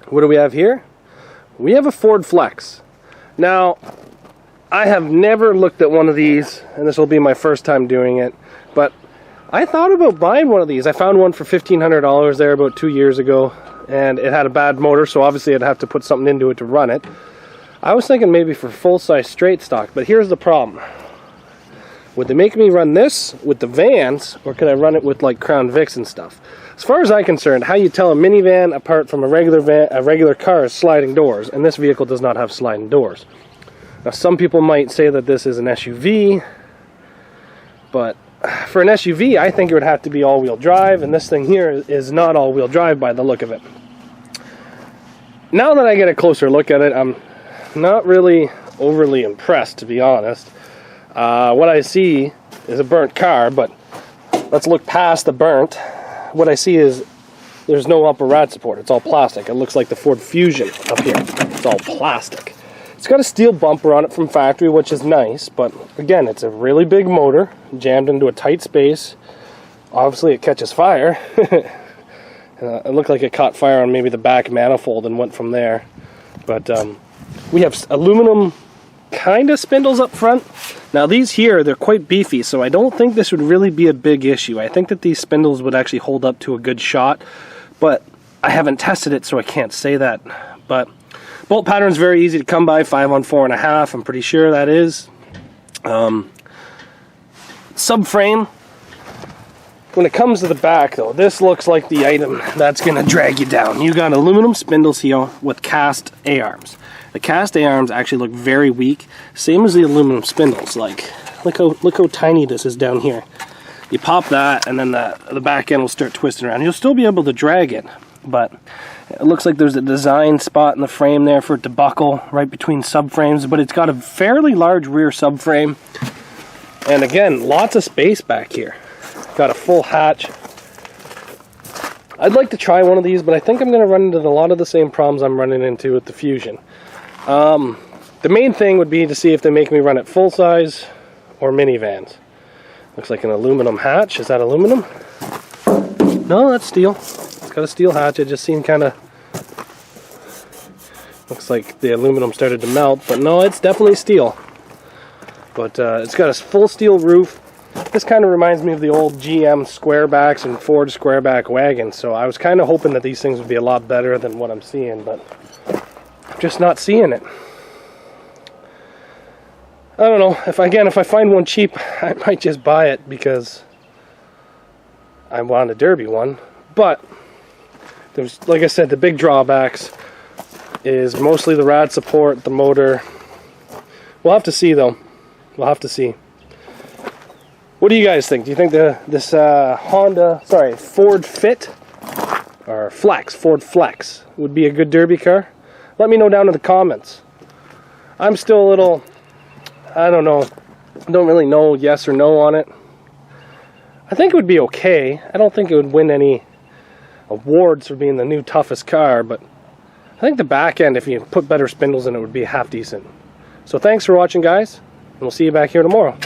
What do we have here? We have a Ford Flex. Now, I have never looked at one of these, and this will be my first time doing it, but I thought about buying one of these. I found one for $1,500 there about 2 years ago, and it had a bad motor, so obviously I'd have to put something into it to run it. I was thinking maybe for full-size straight stock, but here's the problem. Would they make me run this with the vans, or could I run it with like Crown Vics and stuff? As far as I'm concerned, how you tell a minivan apart from a regular car is sliding doors, and this vehicle does not have sliding doors. Now some people might say that this is an SUV, but for an SUV I think it would have to be all-wheel drive, and this thing here is not all-wheel drive by the look of it. Now that I get a closer look at it, I'm not really overly impressed, to be honest. What I see is a burnt car, but let's look past the burnt. What I see is there's no upper rad support. It's all plastic. It looks like the Ford Fusion up here. It's all plastic. It's got a steel bumper on it from factory, which is nice, but again, it's a really big motor jammed into a tight space. Obviously it catches fire. It looked like it caught fire on maybe the back manifold and went from there. But we have aluminum kind of spindles up front. Now these here, they're quite beefy, so I don't think this would really be a big issue. I think that these spindles would actually hold up to a good shot, but I haven't tested it, so I can't say that. But bolt pattern's very easy to come by, 5 on 4.5, I'm pretty sure that is. Subframe, when it comes to the back though, this looks like the item that's going to drag you down. You got aluminum spindles here with cast A-arms. The cast A-arms actually look very weak, same as the aluminum spindles. Like, look how tiny this is down here. You pop that, and then the back end will start twisting around. You'll still be able to drag it, but it looks like there's a design spot in the frame there for it to buckle right between subframes, but it's got a fairly large rear subframe. And again, lots of space back here. Got a full hatch. I'd like to try one of these, but I think I'm going to run into a lot of the same problems I'm running into with the Fusion. The main thing would be to see if they make me run it full size or minivans. Looks like an aluminum hatch. Is that aluminum? No, that's steel. It's got a steel hatch. It just seemed kind of... looks like the aluminum started to melt, but no, it's definitely steel. But it's got a full steel roof. This kind of reminds me of the old GM squarebacks and Ford squareback wagons, so I was kind of hoping that these things would be a lot better than what I'm seeing, but I'm just not seeing it. I don't know. If I find one cheap, I might just buy it because I want a derby one. But there's, like I said, the big drawbacks is mostly the rad support, the motor. We'll have to see though. We'll have to see. What do you guys think? Do you think this Ford Fit or Ford Flex would be a good derby car? Let me know down in the comments. I'm still a little, I don't know, don't really know yes or no on it. I think it would be okay. I don't think it would win any awards for being the new toughest car, but I think the back end, if you put better spindles in it, would be half decent. So thanks for watching, guys, and we'll see you back here tomorrow.